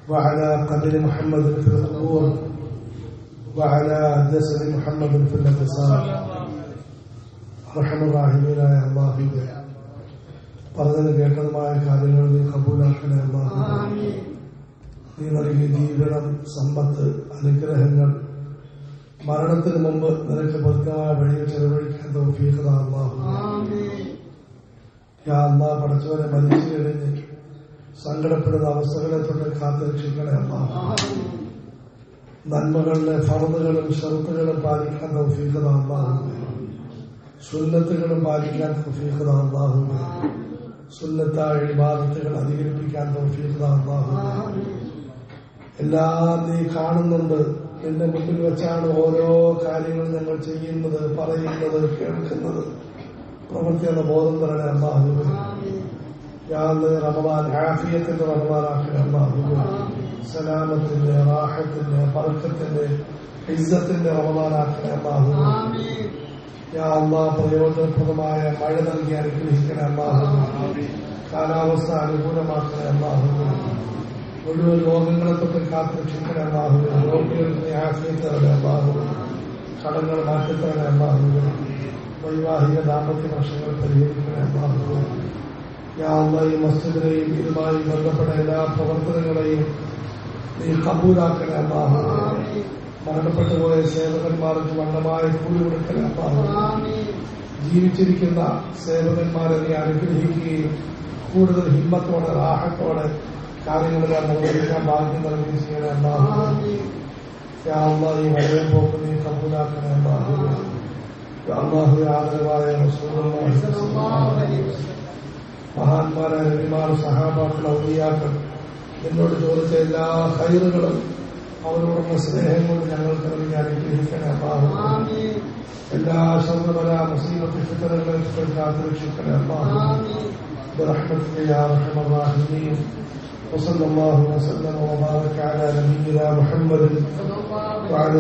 وعلى قبر محمد في القبور وعلى جسد محمد في الاجساد അർഹമറാഹിമീനായ അല്ലാഹുവേ, പറഞ്ഞത് കേട്ടതുമായ കാര്യങ്ങൾ നീ കബൂലാക്കണേ അല്ലാഹുവേ. നീ നൽകിയ ജീവിതം, സമ്പത്ത്, അനുഗ്രഹങ്ങൾ മരണത്തിന് മുമ്പ് നിനക്ക് പൊരുത്തമായ വഴിയിൽ ചെലവഴിക്കാൻ തൗഫീഖ് താ അല്ലാഹുവേ. യാ അല്ലാഹ്, പടച്ചവനെ മരിച്ചു കഴിഞ്ഞ് സങ്കടപ്പെടുന്ന അവസ്ഥകളെ തൊട്ട് കാത്തുരക്ഷിക്കണേ അല്ലാഹുവേ. നന്മകളിലെ ഫർളുകളും ശർത്തുകളും പാലിക്കാൻ തൗഫീഖ് താ അല്ലാഹുവേ. സുന്നത്തുകളും പാലിക്കാൻ തൗഫീഖ് താ അല്ലാഹുവേ. സുന്നത്തായ ഇബാദത്തുകൾ അധികരിപ്പിക്കാൻ തൗഫീഖ് താ അല്ലാഹുവേ. എല്ലാം നീ കാണുന്നുണ്ട്. നിന്റെ മുമ്പിൽ വെച്ചാണ് ഓരോ കാര്യങ്ങൾ ഞങ്ങൾ ചെയ്യുന്നത്, പറയുന്നത്, കേൾക്കുന്നത്. പ്രവൃത്തി എന്ന ബോധം തരണേ അല്ലാഹുവേ. യാ അല്ലാഹ്, റമദാൻ ആഫിയത്തിന്റെ റമദാനാക്കണേ അല്ലാഹുവേ. സലാമത്തിന്റെ, റാഹത്തിന്റെ, ബർക്കത്തിന്റെ, ഇസ്സത്തിന്റെ റമദാനാക്കണേ അല്ലാഹുവേ. യാ അല്ലാഹ്, പ്രയോജനപ്രദമായ മഴ നൽകി അനുഗ്രഹിക്കണേ അല്ലാഹുവേ. കാലാവസ്ഥ അനുകൂലമാക്കണേ അല്ലാഹുവേ. മുഴുവൻ രോഗങ്ങളെ തൊട്ട് കാത്തുരക്ഷിക്കണേ അല്ലാഹുവേ. രോഗികൾക്ക് ആഫിയത്ത് തരണേ അല്ലാഹുവേ. കടങ്ങൾ മാറ്റിത്തരണേ അല്ലാഹുവേ. വൈവാഹിക ദാമ്പത്യ പ്രശ്നങ്ങൾ പരിഹരിക്കണേ അല്ലാഹുവേ. യാ അല്ലാഹ്, ഈ മസ്ജിദിനെയും ഇതുമായി ബന്ധപ്പെട്ട എല്ലാ പ്രവർത്തനങ്ങളെയും നീ കബൂലാക്കണേ അല്ലാഹുവേ. മരണപ്പെട്ടുപോയ സേവകന്മാർക്ക് വണ്ണമായ കൂലി കൊടുക്കണേ അല്ലാഹുവേ. ജീവിച്ചിരിക്കുന്ന സേവകന്മാരെ നീ അനുഗ്രഹിക്കുകയും കൂടുതൽ ഹിമ്മത്തോടെ, റാഹത്തോടെ കാര്യങ്ങളെല്ലാം നിർവഹിക്കാൻ ഭാഗ്യം നൽകുകയും ചെയ്യണേ അല്ലാഹുവേ. യാ അല്ലാഹ്, ഈ വഴിയെ പോക്ക് നീ കബൂലാക്കണേ അല്ലാഹുവേ. അല്ലാഹുവേ, ആദരവായ റസൂലുള്ളാഹി സ്വല്ലല്ലാഹു അലൈഹി വസല്ലം, മഹാന്മാരായ നബിമാർ, സഹാബാക്കൾ, ഔലിയാക്കൾ എന്നോട് ചോദിച്ച എല്ലാ ഖൈറുകളും അവരോടുള്ള സ്നേഹങ്ങളും ഞങ്ങൾക്ക് നൽകി അനുഗ്രഹിക്കണേ അല്ലാഹുവേ. എല്ലാ ശർറുബല മുസീബത്ത് ഫിത്നകളെ കാത്തുരക്ഷിക്കണേ അല്ലാഹുവേ. برحمتك يا ارحم الراحمين. وصلى الله وسلم وبارك على نبينا محمد وعلى